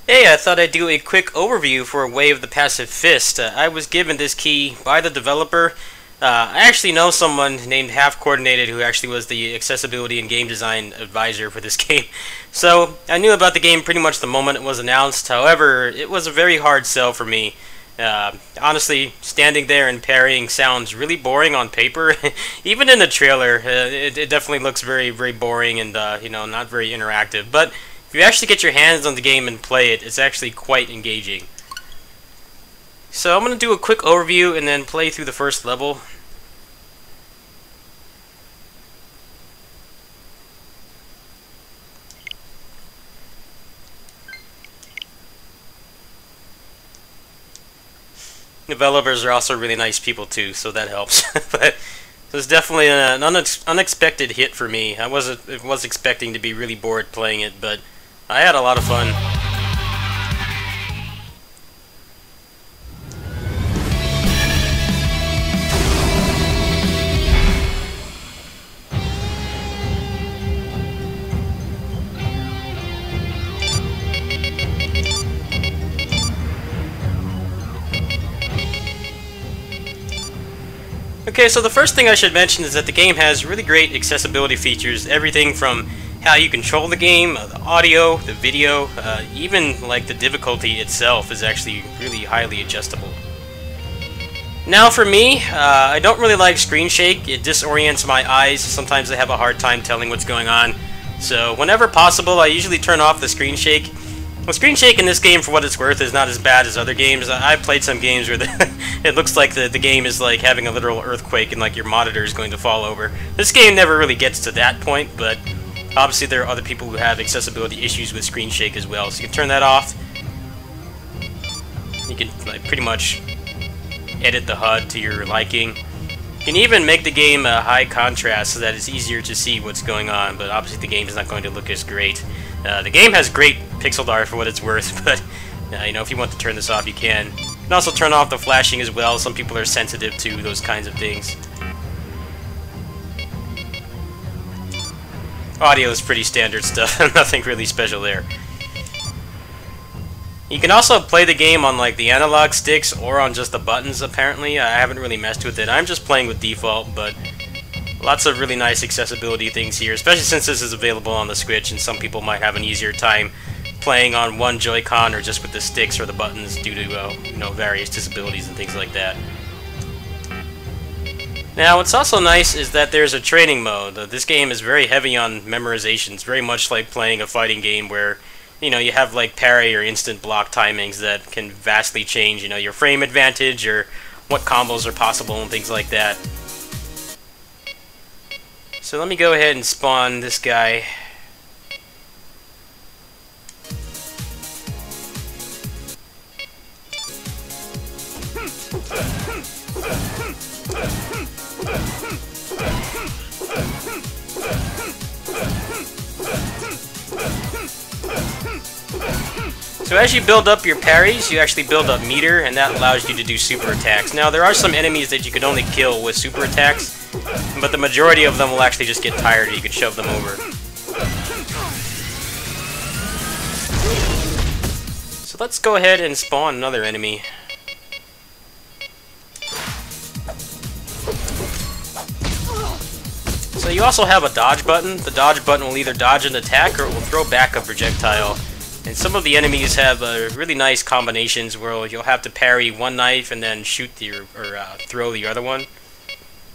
Hey, I thought I'd do a quick overview for Way of the Passive Fist. I was given this key by the developer. I actually know someone named Half Coordinated who actually was the accessibility and game design advisor for this game. So I knew about the game pretty much the moment it was announced. However, it was a very hard sell for me. Honestly, standing there and parrying sounds really boring on paper. Even in the trailer, it definitely looks very, very boring and not very interactive. But if you actually get your hands on the game and play it, it's actually quite engaging. So I'm going to do a quick overview and then play through the first level. Developers are also really nice people too, so that helps. But it was definitely an unexpected hit for me. I was expecting to be really bored playing it, but I had a lot of fun. Okay, so the first thing I should mention is that the game has really great accessibility features. Everything from how you control the game, the audio, the video, even like the difficulty itself is actually really highly adjustable. Now for me, I don't really like screen shake. It disorients my eyes. Sometimes I have a hard time telling what's going on. So whenever possible, I usually turn off the screen shake. Well, screen shake in this game, for what it's worth, is not as bad as other games. I've played some games where it looks like the game is like having a literal earthquake and like your monitor is going to fall over. This game never really gets to that point, but obviously there are other people who have accessibility issues with screen shake as well. So you can turn that off. You can like pretty much edit the HUD to your liking. You can even make the game high contrast so that it's easier to see what's going on, but obviously the game is not going to look as great. The game has great pixel art for what it's worth, but if you want to turn this off, you can. You can also turn off the flashing as well. Some people are sensitive to those kinds of things. Audio is pretty standard stuff, nothing really special there. You can also play the game on like the analog sticks or on just the buttons, apparently. I haven't really messed with it. I'm just playing with default, but lots of really nice accessibility things here, especially since this is available on the Switch, and some people might have an easier time playing on one Joy-Con or just with the sticks or the buttons due to various disabilities and things like that. Now, what's also nice is that there's a training mode. This game is very heavy on memorization. It's very much like playing a fighting game where you have like parry or instant block timings that can vastly change your frame advantage or what combos are possible and things like that. So let me go ahead and spawn this guy. So as you build up your parries, you actually build up meter, and that allows you to do super attacks. Now, there are some enemies that you can only kill with super attacks, but the majority of them will actually just get tired and you can shove them over. So let's go ahead and spawn another enemy. So you also have a dodge button. The dodge button will either dodge an attack or it will throw back a projectile. And some of the enemies have really nice combinations where you'll have to parry one knife and then shoot throw the other one.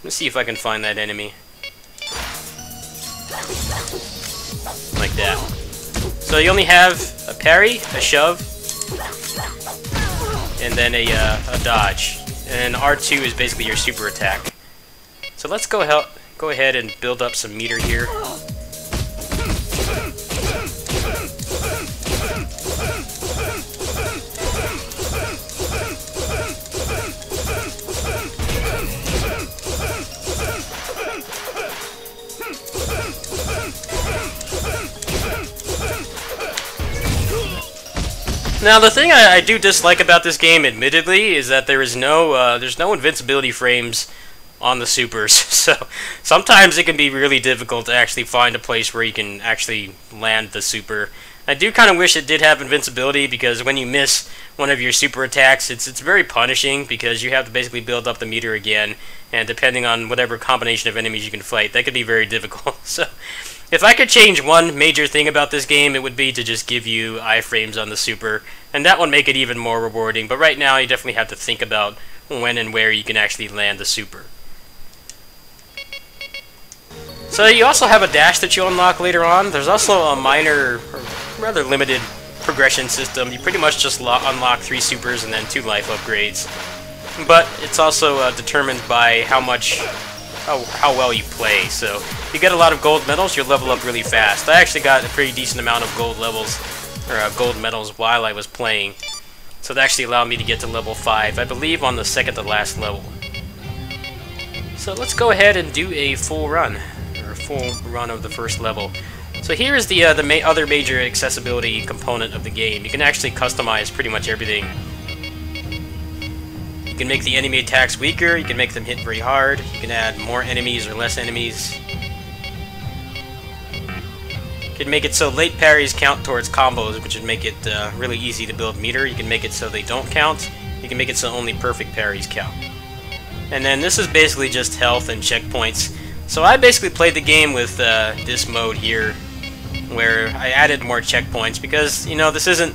Let's see if I can find that enemy. Like that. So you only have a parry, a shove, and then a dodge. And R2 is basically your super attack. So let's go ahead and build up some meter here. Now, the thing I do dislike about this game, admittedly, is that there's no invincibility frames on the supers. So sometimes it can be really difficult to actually find a place where you can actually land the super. I do kind of wish it did have invincibility, because when you miss one of your super attacks, it's very punishing, because you have to basically build up the meter again, and depending on whatever combination of enemies you can fight, that could be very difficult. So if I could change one major thing about this game, it would be to just give you iframes on the super, and that would make it even more rewarding. But right now, you definitely have to think about when and where you can actually land the super. So you also have a dash that you unlock later on. There's also a minor, or rather limited progression system. You pretty much just unlock 3 supers and then 2 life upgrades. But it's also determined by how well you play. So if you get a lot of gold medals, you'll level up really fast. I actually got a pretty decent amount of gold medals while I was playing. So that actually allowed me to get to level 5, I believe on the second to last level. So let's go ahead and do a full run of the first level. So here is the other major accessibility component of the game. You can actually customize pretty much everything. You can make the enemy attacks weaker, you can make them hit very hard, you can add more enemies or less enemies. You can make it so late parries count towards combos, which would make it really easy to build meter. You can make it so they don't count. You can make it so only perfect parries count. And then this is basically just health and checkpoints. So I basically played the game with this mode here, where I added more checkpoints, because, you know, this isn't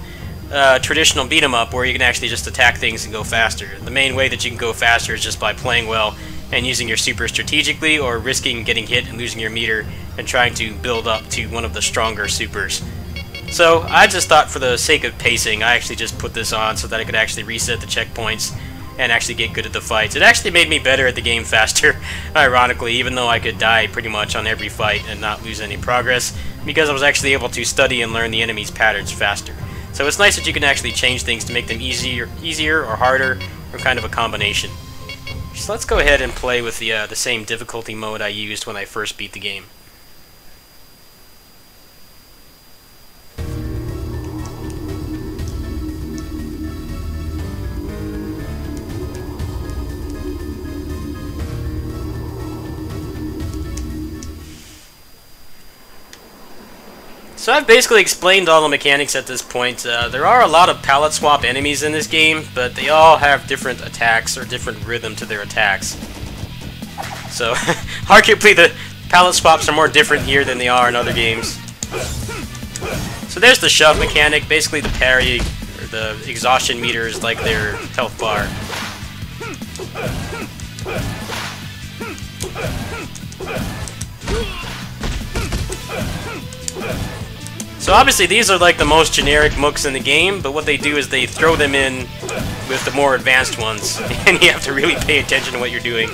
a traditional beat 'em up where you can actually just attack things and go faster. The main way that you can go faster is just by playing well and using your super strategically, or risking getting hit and losing your meter and trying to build up to one of the stronger supers. So I just thought, for the sake of pacing, I actually just put this on so that I could actually reset the checkpoints and actually get good at the fights. It actually made me better at the game faster, ironically, even though I could die pretty much on every fight and not lose any progress, because I was actually able to study and learn the enemy's patterns faster. So it's nice that you can actually change things to make them easier or harder, or kind of a combination. So let's go ahead and play with the same difficulty mode I used when I first beat the game. So I've basically explained all the mechanics at this point. There are a lot of palette swap enemies in this game, but they all have different attacks or different rhythm to their attacks. So arguably the palette swaps are more different here than they are in other games. So there's the shove mechanic. Basically the parry or the exhaustion meter is like their health bar. So obviously these are like the most generic mooks in the game, but what they do is they throw them in with the more advanced ones, and you have to really pay attention to what you're doing.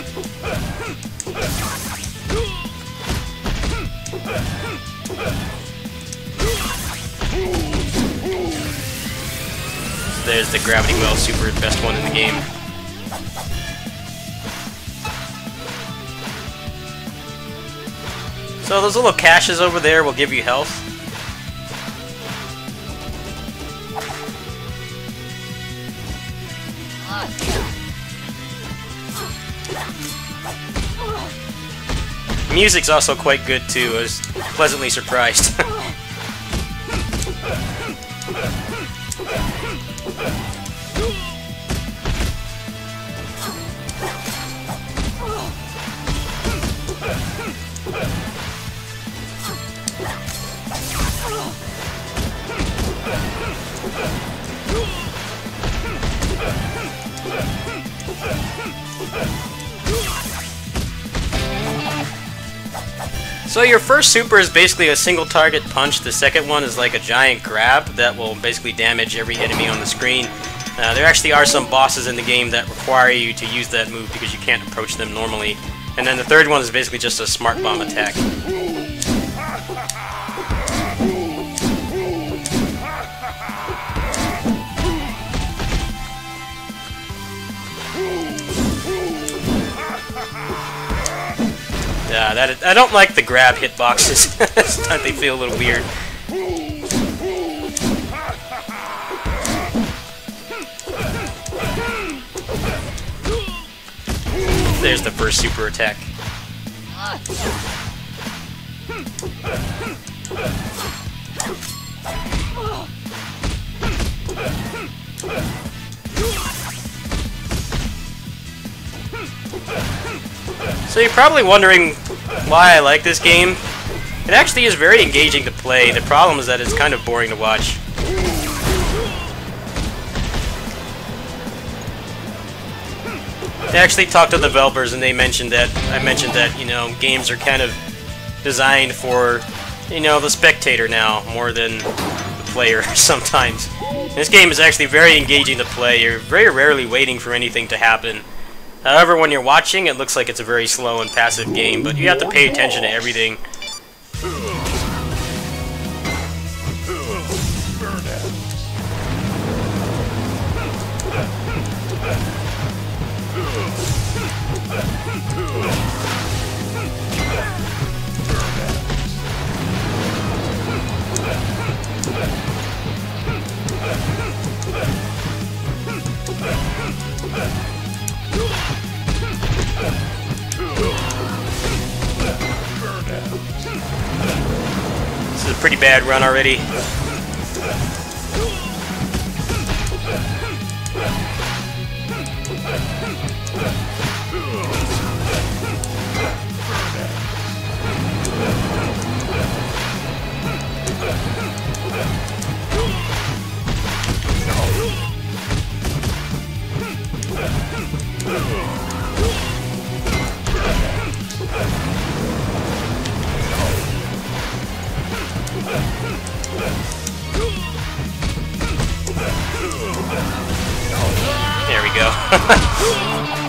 So there's the Gravity Well Super, best one in the game. So those little caches over there will give you health. Music's also quite good too. I was pleasantly surprised. So your first super is basically a single target punch. The second one is like a giant grab that will basically damage every enemy on the screen. There actually are some bosses in the game that require you to use that move because you can't approach them normally. And then the third one is basically just a smart bomb attack. I don't like the grab hitboxes. Sometimes they feel a little weird. There's the first super attack. So you're probably wondering why I like this game. It actually is very engaging to play. The problem is that it's kind of boring to watch. I actually talked to the developers and they mentioned that, you know, games are kind of designed for, you know, the spectator now, more than the player sometimes. This game is actually very engaging to play. You're very rarely waiting for anything to happen. However, when you're watching, it looks like it's a very slow and passive game, but you have to pay attention to everything. This is a pretty bad run already. There we go.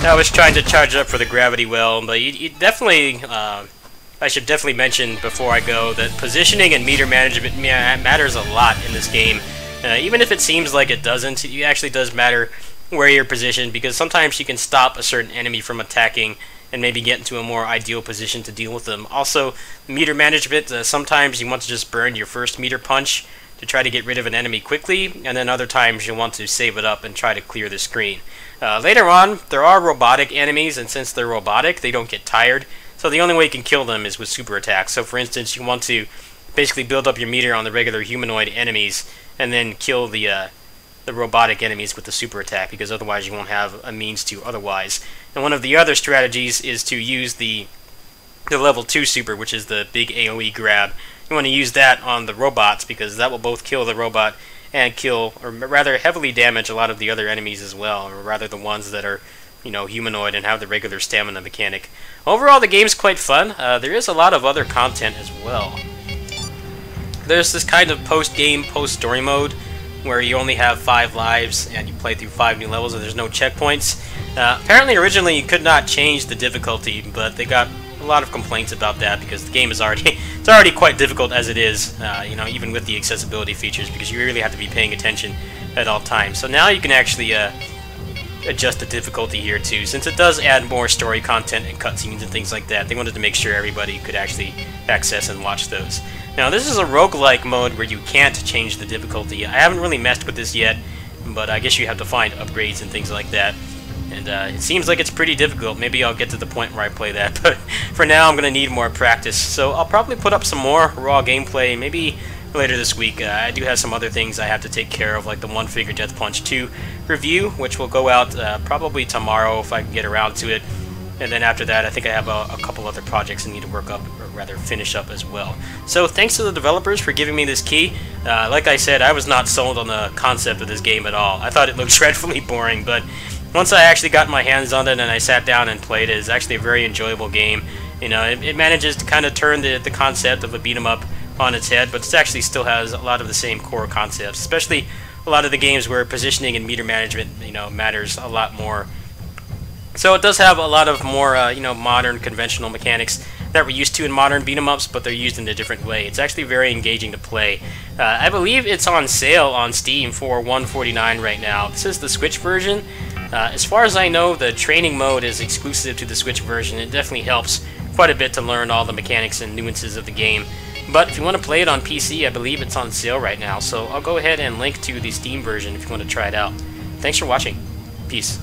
I was trying to charge up for the gravity well, but you definitely, I should definitely mention before I go that positioning and meter management matters a lot in this game. Even if it seems like it doesn't, it actually does matter where you're positioned, because sometimes you can stop a certain enemy from attacking and maybe get into a more ideal position to deal with them. Also, meter management, sometimes you want to just burn your first meter punch to try to get rid of an enemy quickly, and then other times you want to save it up and try to clear the screen. Later on, there are robotic enemies, and since they're robotic, they don't get tired, so the only way you can kill them is with super attacks. So for instance, you want to basically build up your meter on the regular humanoid enemies, and then kill the robotic enemies with the super attack, because otherwise you won't have a means to otherwise. And one of the other strategies is to use the level 2 super, which is the big AoE grab. You want to use that on the robots, because that will both kill the robot and kill, or rather heavily damage, a lot of the other enemies as well, or rather the ones that are, you know, humanoid and have the regular stamina mechanic. Overall, the game's quite fun. There is a lot of other content as well. There's this kind of post-game, post-story mode, where you only have 5 lives and you play through 5 new levels and there's no checkpoints. Apparently originally you could not change the difficulty, but they got a lot of complaints about that because the game is already it's already quite difficult as it is, you know, even with the accessibility features, because you really have to be paying attention at all times. So now you can actually adjust the difficulty here too, since it does add more story content and cutscenes and things like that. They wanted to make sure everybody could actually access and watch those. Now this is a roguelike mode where you can't change the difficulty. I haven't really messed with this yet, but I guess you have to find upgrades and things like that. And it seems like it's pretty difficult. Maybe I'll get to the point where I play that, but for now I'm going to need more practice. So I'll probably put up some more raw gameplay, maybe later this week. I do have some other things I have to take care of, like the One Finger Death Punch 2 review, which will go out probably tomorrow if I can get around to it. And then after that, I think I have a couple other projects I need to work up, or rather finish up as well. So thanks to the developers for giving me this key. Like I said, I was not sold on the concept of this game at all. I thought it looked dreadfully boring, but once I actually got my hands on it and I sat down and played it, it's actually a very enjoyable game. You know, it manages to kind of turn the concept of a beat 'em up on its head, but it actually still has a lot of the same core concepts, especially a lot of the games where positioning and meter management, you know, matters a lot more. So it does have a lot of more, you know, modern, conventional mechanics that we're used to in modern beat-em-ups, but they're used in a different way. It's actually very engaging to play. I believe it's on sale on Steam for $149 right now. This is the Switch version. As far as I know, the training mode is exclusive to the Switch version. It definitely helps quite a bit to learn all the mechanics and nuances of the game. But if you want to play it on PC, I believe it's on sale right now. So I'll go ahead and link to the Steam version if you want to try it out. Thanks for watching. Peace.